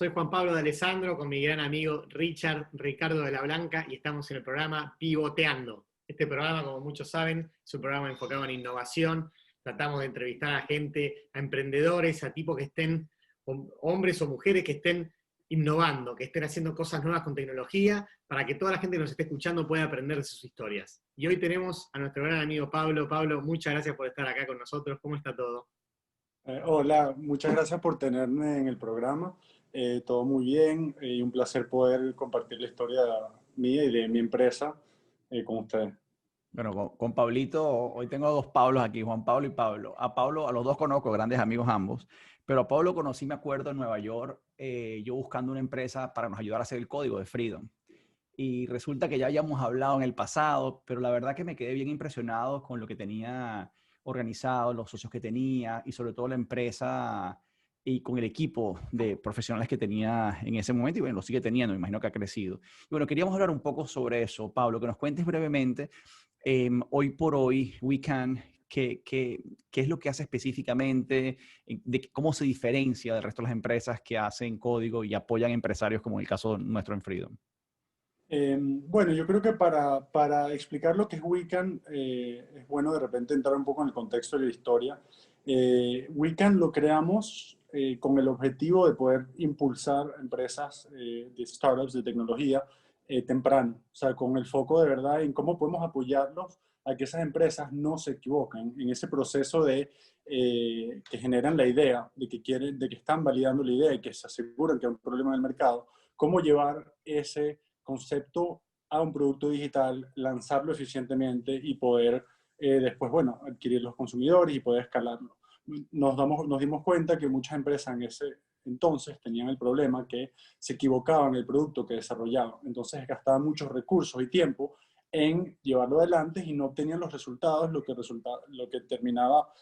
Soy Juan Pablo de Alessandro con mi gran amigo Richard Ricardo de la Blanca y estamos en el programa Pivoteando. Este programa, como muchos saben, es un programa enfocado en innovación. Tratamos de entrevistar a gente, a emprendedores, a tipos que estén, hombres o mujeres que estén innovando, que estén haciendo cosas nuevas con tecnología, para que toda la gente que nos esté escuchando pueda aprender de sus historias. Y hoy tenemos a nuestro gran amigo Pablo. Pablo, muchas gracias por estar acá con nosotros. ¿Cómo está todo? Hola, muchas gracias por tenerme en el programa. Todo muy bien y un placer poder compartir la historia mía y de mi empresa con ustedes. Bueno, con Pablito, hoy tengo dos Pablos aquí, Juan Pablo y Pablo. A Pablo, a los dos conozco, grandes amigos ambos, pero a Pablo conocí, me acuerdo, en Nueva York, yo buscando una empresa para nos ayudar a hacer el código de Freedom. Y resulta que ya habíamos hablado en el pasado, pero la verdad que me quedé bien impresionado con lo que tenía organizado, los socios que tenía y sobre todo la empresa y con el equipo de profesionales que tenía en ese momento y bueno, lo sigue teniendo, me imagino que ha crecido. Y bueno, queríamos hablar un poco sobre eso, Pablo, que nos cuentes brevemente, hoy por hoy, WeCan, ¿qué es lo que hace específicamente? ¿Cómo se diferencia del resto de las empresas que hacen código y apoyan empresarios como el caso nuestro en Freedom? Bueno, yo creo que para explicar lo que es Wiccan, es bueno de repente entrar un poco en el contexto de la historia. Wiccan lo creamos con el objetivo de poder impulsar empresas de startups de tecnología temprano, o sea, con el foco de verdad en cómo podemos apoyarlos a que esas empresas no se equivoquen en ese proceso de que generan la idea, de que quieren, de que están validando la idea y que se aseguran que hay un problema en el mercado, cómo llevar ese concepto a un producto digital, lanzarlo eficientemente y poder después, bueno, adquirir los consumidores y poder escalarlo. Nos dimos cuenta que muchas empresas en ese entonces tenían el problema que se equivocaban en el producto que desarrollaban. Entonces gastaban muchos recursos y tiempo en llevarlo adelante y no obtenían los resultados, lo que terminaba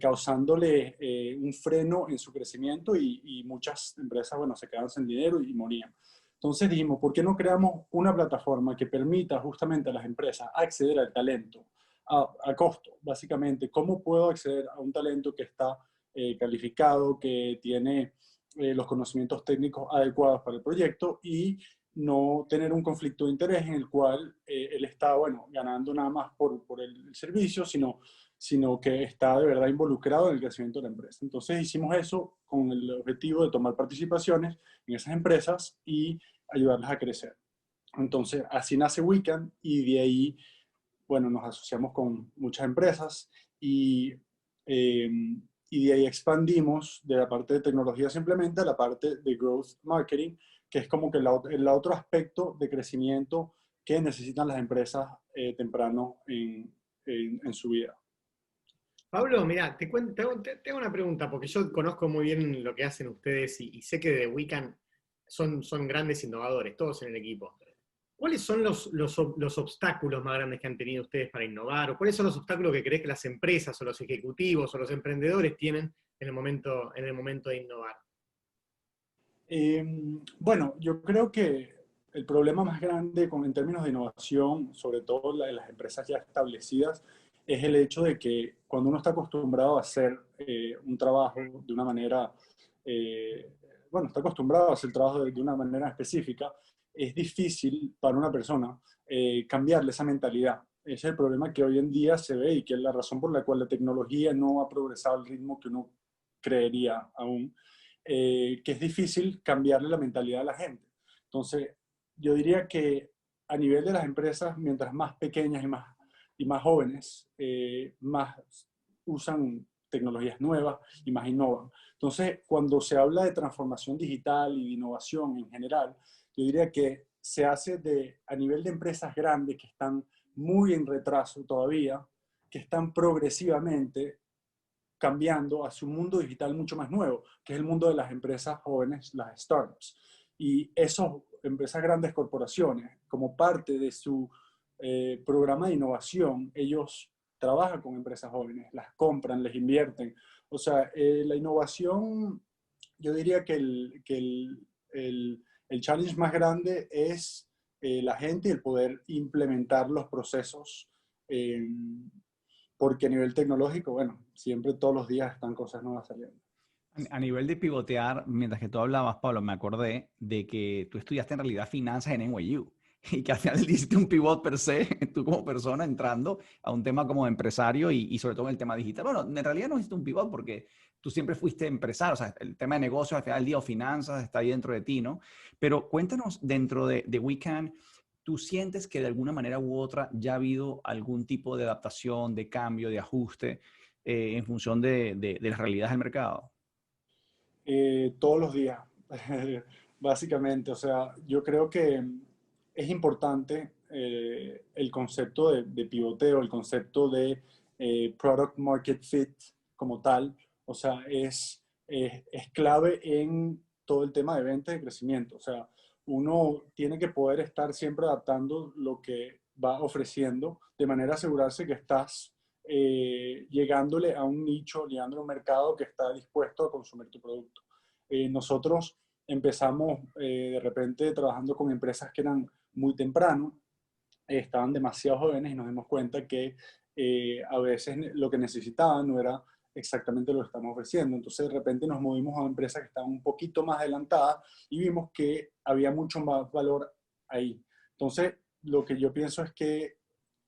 causándole un freno en su crecimiento y muchas empresas, bueno, se quedaban sin dinero y morían. Entonces dijimos, ¿por qué no creamos una plataforma que permita justamente a las empresas acceder al talento a costo? Básicamente, ¿cómo puedo acceder a un talento que está calificado, que tiene los conocimientos técnicos adecuados para el proyecto y no tener un conflicto de interés en el cual él está, bueno, ganando nada más por el servicio, sino que está de verdad involucrado en el crecimiento de la empresa? Entonces hicimos eso con el objetivo de tomar participaciones en esas empresas y ayudarlas a crecer. Entonces, así nace Wiccan y de ahí, bueno, nos asociamos con muchas empresas eh, y de ahí expandimos de la parte de tecnología simplemente a la parte de growth marketing, que es como que el otro aspecto de crecimiento que necesitan las empresas temprano en su vida. Pablo, mira, te hago una pregunta, porque yo conozco muy bien lo que hacen ustedes y sé que de Wiccan son grandes innovadores, todos en el equipo. ¿Cuáles son los obstáculos más grandes que han tenido ustedes para innovar? ¿O cuáles son los obstáculos que crees que las empresas o los ejecutivos o los emprendedores tienen en el momento de innovar? Bueno, yo creo que el problema más grande en términos de innovación, sobre todo en las empresas ya establecidas, es el hecho de que cuando uno está acostumbrado a hacer un trabajo de una manera, eh, bueno, está acostumbrado a hacer el trabajo de una manera específica, es difícil para una persona cambiarle esa mentalidad. Ese es el problema que hoy en día se ve y que es la razón por la cual la tecnología no ha progresado al ritmo que uno creería aún, que es difícil cambiarle la mentalidad a la gente. Entonces, yo diría que a nivel de las empresas, mientras más pequeñas y más jóvenes, más usan tecnologías nuevas y más innovan. Entonces, cuando se habla de transformación digital y de innovación en general, yo diría que se hace a nivel de empresas grandes que están muy en retraso todavía, que están progresivamente cambiando a su mundo digital mucho más nuevo, que es el mundo de las empresas jóvenes, las startups. Y esas empresas grandes corporaciones, como parte de su programa de innovación, ellos trabajan con empresas jóvenes, las compran, les invierten. O sea, la innovación, yo diría que el challenge más grande es la gente y el poder implementar los procesos porque a nivel tecnológico, bueno, siempre todos los días están cosas nuevas saliendo. A nivel de pivotear, mientras que tú hablabas, Pablo, me acordé de que tú estudiaste en realidad finanzas en NYU y que al final hiciste un pivot per se, tú como persona entrando a un tema como empresario y sobre todo en el tema digital. Bueno, en realidad no hiciste un pivot porque tú siempre fuiste empresario, o sea, el tema de negocios al final del día o finanzas está ahí dentro de ti, ¿no? Pero cuéntanos dentro de WeCan, ¿tú sientes que de alguna manera u otra ya ha habido algún tipo de adaptación, de cambio, de ajuste en función de las realidades del mercado? Todos los días, básicamente. O sea, yo creo que es importante el concepto de pivoteo, el concepto de product market fit como tal. O sea, es clave en todo el tema de venta y de crecimiento. O sea, uno tiene que poder estar siempre adaptando lo que va ofreciendo de manera a asegurarse que estás llegándole a un nicho, llegándole a un mercado que está dispuesto a consumir tu producto. Nosotros empezamos de repente trabajando con empresas que eran muy temprano, estaban demasiado jóvenes y nos dimos cuenta que a veces lo que necesitaban no era exactamente lo que estamos ofreciendo. Entonces de repente nos movimos a empresas que estaban un poquito más adelantadas y vimos que había mucho más valor ahí. Entonces lo que yo pienso es que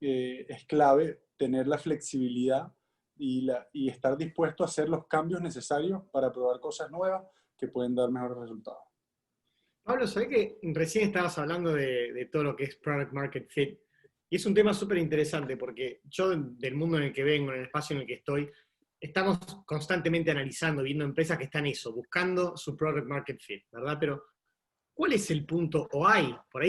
es clave tener la flexibilidad y estar dispuesto a hacer los cambios necesarios para probar cosas nuevas que pueden dar mejores resultados. Pablo, sabés que recién estabas hablando de todo lo que es Product Market Fit. Y es un tema súper interesante porque yo, del mundo en el que vengo, en el espacio en el que estoy, estamos constantemente analizando, viendo empresas que están eso, buscando su Product Market Fit, ¿verdad? Pero, ¿cuál es el punto, o hay, por ahí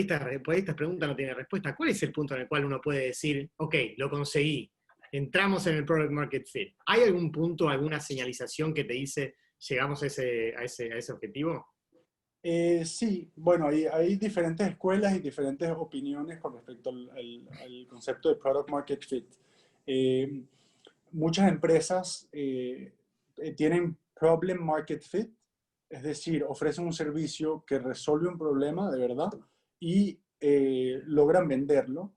esta pregunta no tiene respuesta, ¿cuál es el punto en el cual uno puede decir, ok, lo conseguí, entramos en el Product Market Fit? ¿Hay algún punto, alguna señalización que te dice, llegamos a ese objetivo? Sí, bueno, hay diferentes escuelas y diferentes opiniones con respecto al concepto de Product Market Fit. Eh, Muchas empresas tienen Problem Market Fit, es decir, ofrecen un servicio que resuelve un problema de verdad y logran venderlo,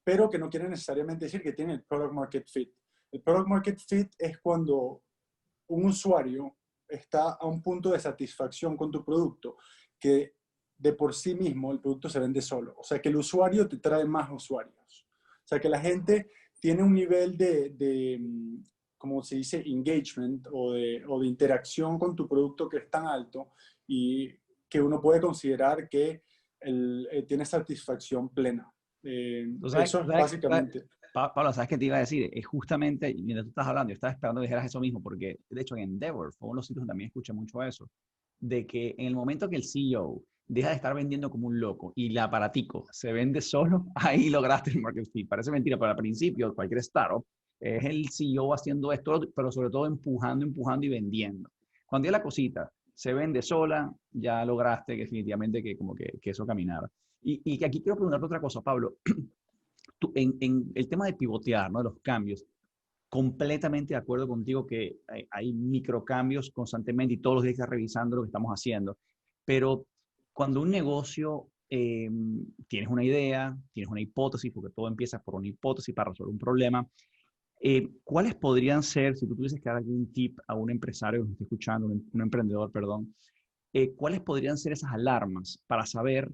pero que no quiere necesariamente decir que tienen el Product Market Fit. El Product Market Fit es cuando un usuario está a un punto de satisfacción con tu producto que de por sí mismo el producto se vende solo. O sea, que el usuario te trae más usuarios. O sea, que la gente tiene un nivel de como se dice, engagement o de interacción con tu producto que es tan alto y que uno puede considerar que tiene satisfacción plena. Tú sabes, Eso es básicamente. Pablo, ¿sabes qué te iba a decir? Es justamente, mientras tú estás hablando, yo estaba esperando que dijeras eso mismo, porque de hecho en Endeavor fue uno de los sitios donde también escuché mucho eso, de que en el momento que el CEO deja de estar vendiendo como un loco y el aparatico se vende solo, ahí lograste el market fit. Parece mentira, pero al principio cualquier startup es el CEO haciendo esto, pero sobre todo empujando, empujando y vendiendo. Cuando ya la cosita se vende sola, ya lograste que definitivamente que como que eso caminara. Y aquí quiero preguntarte otra cosa, Pablo. Tú, en el tema de pivotear, ¿no? De los cambios, completamente de acuerdo contigo que hay microcambios constantemente y todos los días estás revisando lo que estamos haciendo. Pero cuando un negocio tienes una idea, tienes una hipótesis, porque todo empieza por una hipótesis para resolver un problema, ¿cuáles podrían ser, si tú tuvieses que dar algún tip a un empresario que nos esté escuchando, un emprendedor, perdón, cuáles podrían ser esas alarmas para saber,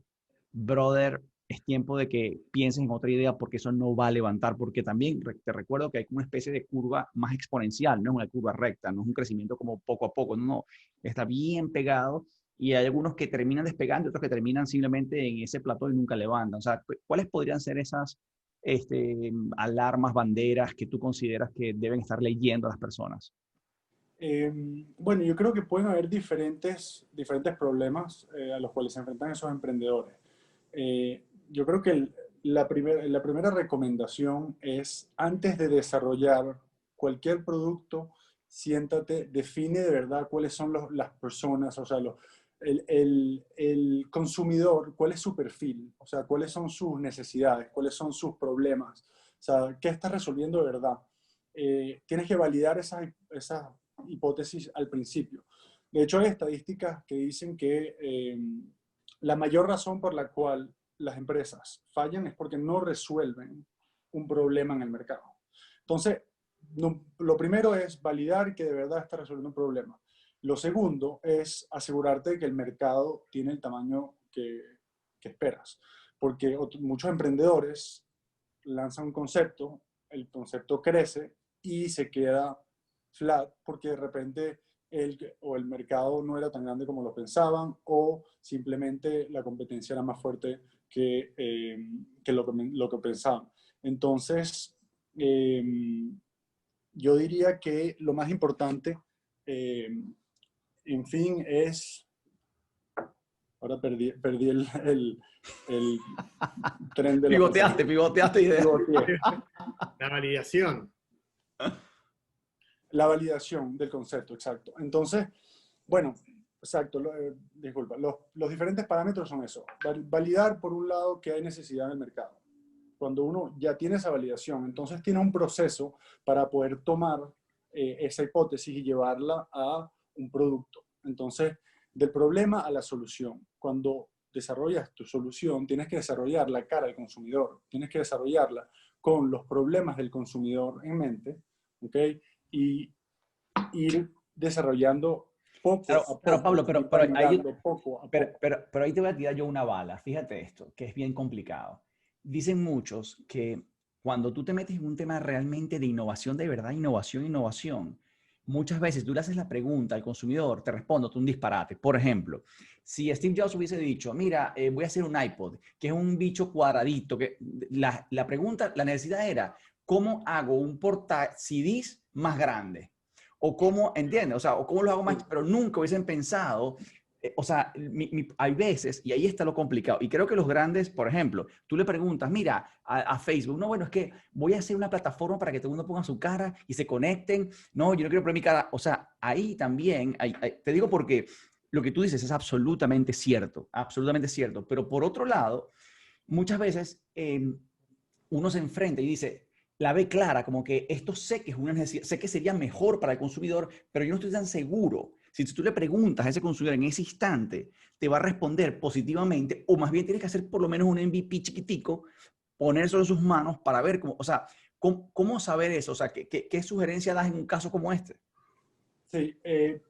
brother, es tiempo de que pienses en otra idea porque eso no va a levantar? Porque también te recuerdo que hay como una especie de curva más exponencial, no es una curva recta, no es un crecimiento como poco a poco, no, está bien pegado y hay algunos que terminan despegando y otros que terminan simplemente en ese plató y nunca levantan. O sea, ¿cuáles podrían ser esas alarmas, banderas que tú consideras que deben estar leyendo a las personas? Bueno, yo creo que pueden haber diferentes problemas a los cuales se enfrentan esos emprendedores. Yo creo que la primera recomendación es, antes de desarrollar cualquier producto, siéntate, define de verdad cuáles son las personas, o sea, el consumidor, cuál es su perfil, o sea, cuáles son sus necesidades, cuáles son sus problemas, o sea, qué está resolviendo de verdad. Tienes que validar esas hipótesis al principio. De hecho, hay estadísticas que dicen que la mayor razón por la cual las empresas fallan es porque no resuelven un problema en el mercado. Entonces, lo primero es validar que de verdad está resolviendo un problema. Lo segundo es asegurarte de que el mercado tiene el tamaño que esperas. Porque muchos emprendedores lanzan un concepto, el concepto crece y se queda flat porque de repente el mercado no era tan grande como lo pensaban o simplemente la competencia era más fuerte que lo que pensaban. Entonces, yo diría que lo más importante, en fin, es... Ahora perdí el tren de la Pivoteaste, pivoteaste idea. La validación. La validación del concepto, exacto. Entonces, bueno, exacto, disculpa, los diferentes parámetros son eso. Validar, por un lado, que hay necesidad en el mercado. Cuando uno ya tiene esa validación, entonces tiene un proceso para poder tomar esa hipótesis y llevarla a un producto. Entonces, del problema a la solución. Cuando desarrollas tu solución, tienes que desarrollarla cara al consumidor, tienes que desarrollarla con los problemas del consumidor en mente, ¿ok? Y ir desarrollando poco a poco. Pero Pablo, pero ahí, poco a poco. pero ahí te voy a tirar yo una bala. Fíjate esto, que es bien complicado. Dicen muchos que cuando tú te metes en un tema realmente de innovación, de verdad, innovación, muchas veces tú le haces la pregunta al consumidor, te respondo tú un disparate. Por ejemplo, si Steve Jobs hubiese dicho, mira, voy a hacer un iPod, que es un bicho cuadradito, que la pregunta, la necesidad era, ¿cómo hago un porta CDs más grande? O cómo, ¿entiendes? O sea, o cómo lo hago más, pero nunca hubiesen pensado, o sea, hay veces, y ahí está lo complicado, y creo que los grandes, por ejemplo, tú le preguntas, mira, a Facebook, no, bueno, es que voy a hacer una plataforma para que todo el mundo ponga su cara y se conecten, no, yo no quiero poner mi cara, o sea, ahí también, te digo porque lo que tú dices es absolutamente cierto, pero por otro lado, muchas veces uno se enfrenta y dice, la ve clara, como que esto sé que es una necesidad, sé que sería mejor para el consumidor, pero yo no estoy tan seguro. Si tú le preguntas a ese consumidor en ese instante, te va a responder positivamente, o más bien tienes que hacer por lo menos un MVP chiquitico, ponérselo en sus manos para ver cómo, o sea, cómo saber eso, o sea, qué sugerencia das en un caso como este. Sí,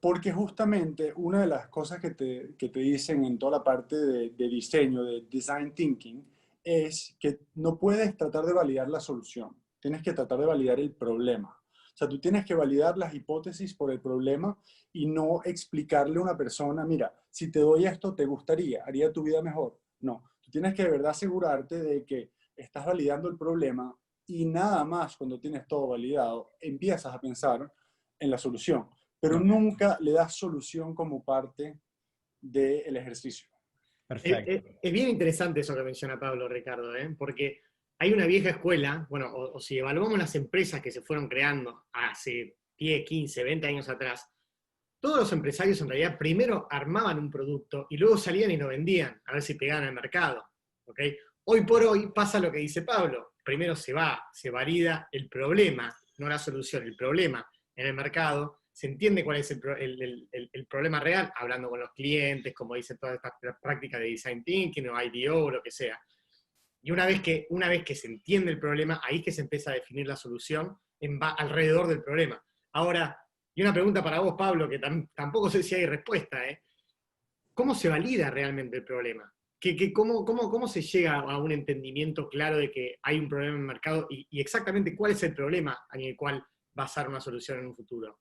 porque justamente una de las cosas que te dicen en toda la parte de diseño, de design thinking, es que no puedes tratar de validar la solución, tienes que tratar de validar el problema. O sea, tú tienes que validar las hipótesis por el problema y no explicarle a una persona, mira, si te doy esto, ¿te gustaría? ¿Haría tu vida mejor? No, tú tienes que de verdad asegurarte de que estás validando el problema y nada más cuando tienes todo validado, empiezas a pensar en la solución, pero Okay. nunca le das solución como parte del ejercicio. Perfecto. Es bien interesante eso que menciona Pablo, Ricardo, porque hay una vieja escuela, bueno, o si evaluamos las empresas que se fueron creando hace 10, 15, 20 años atrás, todos los empresarios en realidad primero armaban un producto y luego salían y lo vendían, a ver si pegaban al mercado. ¿Okay? Hoy por hoy pasa lo que dice Pablo. Primero se valida el problema, no la solución, el problema en el mercado, se entiende cuál es el problema real, hablando con los clientes, como dicen todas estas prácticas de design thinking o IDO o lo que sea. Y una vez que se entiende el problema, ahí es que se empieza a definir la solución alrededor del problema. Ahora, y una pregunta para vos, Pablo, que tampoco sé si hay respuesta, ¿eh? ¿Cómo se valida realmente el problema? ¿Cómo se llega a un entendimiento claro de que hay un problema en el mercado y exactamente cuál es el problema en el cual basar una solución en un futuro?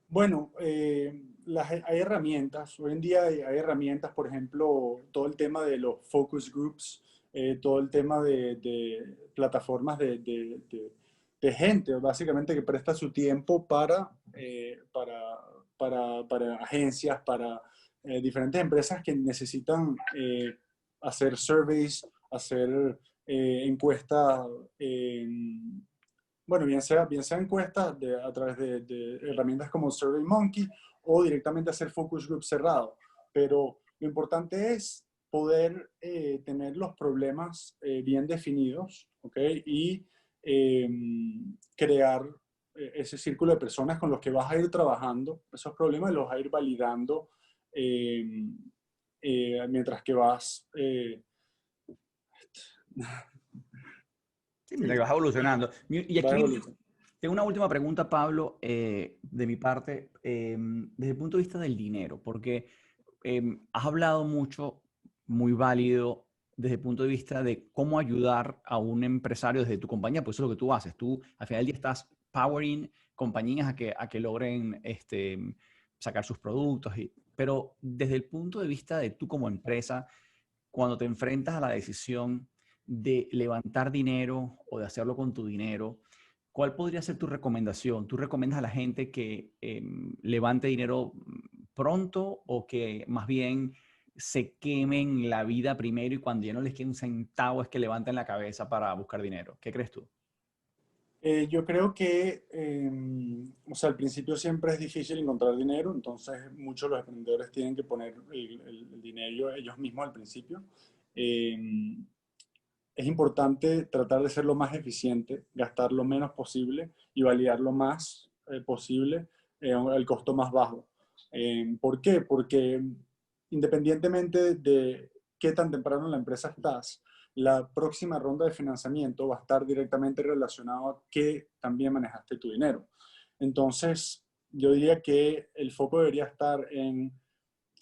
Bueno, hay herramientas. Hoy en día hay herramientas, por ejemplo, todo el tema de los focus groups, todo el tema de plataformas de gente, básicamente, que presta su tiempo para agencias, para diferentes empresas que necesitan hacer surveys, hacer encuestas. Bueno, bien sea encuestas a través de herramientas como SurveyMonkey o directamente hacer focus group cerrado. Pero lo importante es poder tener los problemas bien definidos, ¿ok? Y crear ese círculo de personas con los que vas a ir trabajando, esos problemas los vas a ir validando mientras que vas... Sí, mira, que vas evolucionando. Y va aquí viene, evolucionando. Tengo una última pregunta, Pablo, de mi parte, desde el punto de vista del dinero, porque has hablado mucho, muy válido, desde el punto de vista de cómo ayudar a un empresario desde tu compañía, pues eso es lo que tú haces. Tú, al final del día, estás powering compañías a que logren sacar sus productos. Pero desde el punto de vista de tú como empresa, cuando te enfrentas a la decisión de levantar dinero o de hacerlo con tu dinero, ¿cuál podría ser tu recomendación? ¿Tú recomiendas a la gente que levante dinero pronto o que más bien se quemen la vida primero y cuando ya no les quede un centavo es que levanten la cabeza para buscar dinero? ¿Qué crees tú? Yo creo que, o sea, al principio siempre es difícil encontrar dinero, entonces muchos de los emprendedores tienen que poner el dinero ellos mismos al principio. Eh, es importante tratar de ser lo más eficiente, gastar lo menos posible y validar lo más posible al costo más bajo. ¿Por qué? Porque independientemente de qué tan temprano en la empresa estás, la próxima ronda de financiamiento va a estar directamente relacionado a que también manejaste tu dinero. Entonces, yo diría que el foco debería estar en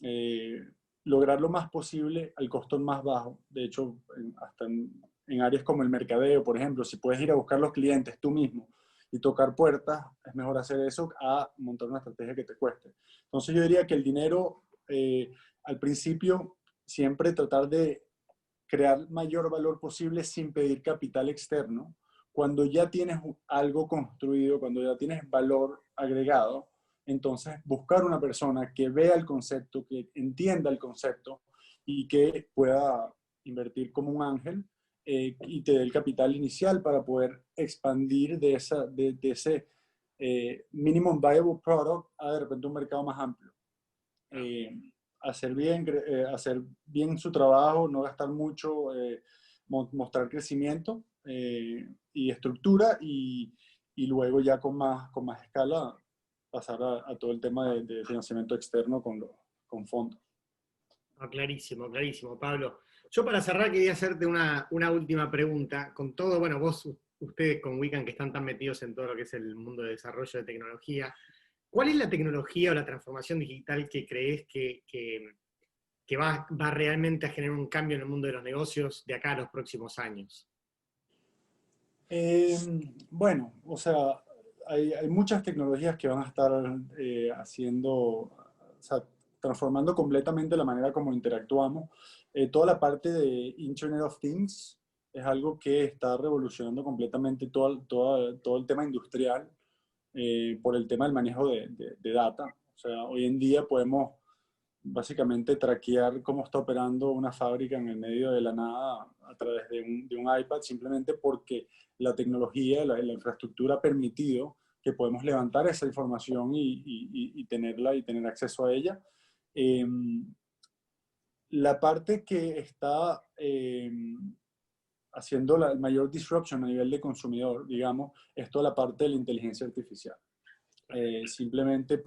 eh, lograr lo más posible al costo más bajo. De hecho, hasta en áreas como el mercadeo, por ejemplo, si puedes ir a buscar los clientes tú mismo y tocar puertas, es mejor hacer eso a montar una estrategia que te cueste. Entonces yo diría que el dinero, al principio, siempre tratar de crear mayor valor posible sin pedir capital externo. Cuando ya tienes algo construido, cuando ya tienes valor agregado, entonces buscar una persona que vea el concepto, que entienda el concepto y que pueda invertir como un ángel y te dé el capital inicial para poder expandir de ese minimum viable product a de repente un mercado más amplio. Eh, hacer bien su trabajo, no gastar mucho, mostrar crecimiento y estructura y luego ya con más escala pasar a todo el tema de financiamiento externo con fondos. No, clarísimo, clarísimo, Pablo. Yo para cerrar quería hacerte una última pregunta. Con todo, bueno, ustedes con Wican que están tan metidos en todo lo que es el mundo de desarrollo de tecnología, ¿cuál es la tecnología o la transformación digital que crees que va realmente a generar un cambio en el mundo de los negocios de acá a los próximos años? Eh, bueno, o sea, hay muchas tecnologías que van a estar haciendo, o sea, transformando completamente la manera como interactuamos. Toda la parte de Internet of Things es algo que está revolucionando completamente todo el tema industrial por el tema del manejo de data. O sea, hoy en día podemos básicamente traquear cómo está operando una fábrica en el medio de la nada a través de un iPad, simplemente porque la tecnología, la infraestructura ha permitido que podemos levantar esa información y tenerla y tener acceso a ella. Eh, la parte que está haciendo el mayor disruption a nivel de consumidor, digamos, es toda la parte de la inteligencia artificial. Simplemente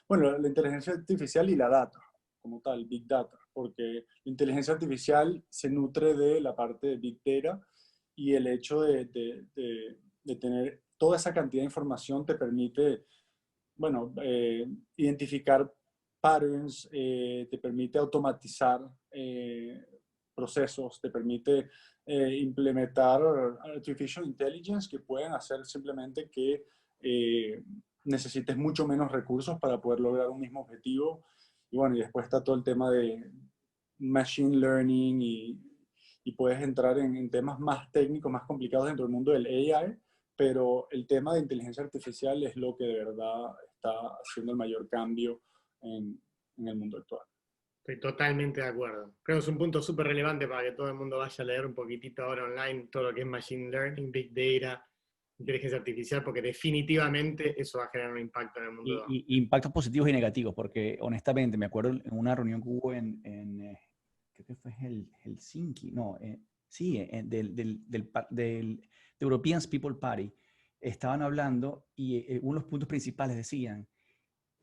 bueno, la inteligencia artificial y la data como tal, Big Data, porque la inteligencia artificial se nutre de la parte de Big Data y el hecho de tener toda esa cantidad de información te permite, bueno, identificar patterns, te permite automatizar procesos, te permite implementar artificial intelligence que pueden hacer simplemente que necesites mucho menos recursos para poder lograr un mismo objetivo. Y bueno, y después está todo el tema de machine learning y puedes entrar en temas más técnicos, más complicados dentro del mundo del AI, pero el tema de inteligencia artificial es lo que de verdad está haciendo el mayor cambio en el mundo actual. Estoy totalmente de acuerdo. Creo que es un punto súper relevante para que todo el mundo vaya a leer un poquitito ahora online todo lo que es Machine Learning, Big Data, inteligencia artificial, porque definitivamente eso va a generar un impacto en el mundo. Y impactos positivos y negativos, porque honestamente me acuerdo en una reunión que hubo creo que fue Helsinki, no, sí, del European People Party, estaban hablando y uno de los puntos principales decían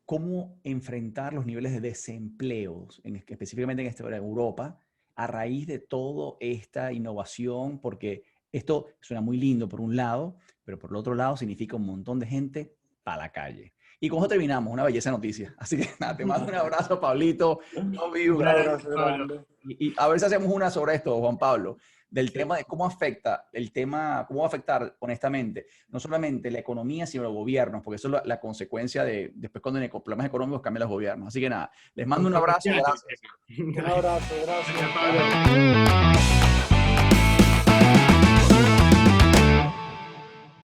cómo enfrentar los niveles de desempleo, específicamente en Europa, a raíz de toda esta innovación, porque Esto suena muy lindo por un lado, pero por el otro lado significa un montón de gente para la calle. Y con eso terminamos, una belleza noticia. Así que nada, te mando un abrazo, Pablito. Yo vi Un abrazo grande. y a ver si hacemos una sobre esto, Juan Pablo, del tema de cómo afecta, cómo va a afectar, honestamente, no solamente la economía, sino los gobiernos, porque eso es la consecuencia de, después cuando hay problemas económicos cambian los gobiernos. Así que nada, les mando un abrazo. Gracias. Un abrazo, gracias. Gracias, Pablo.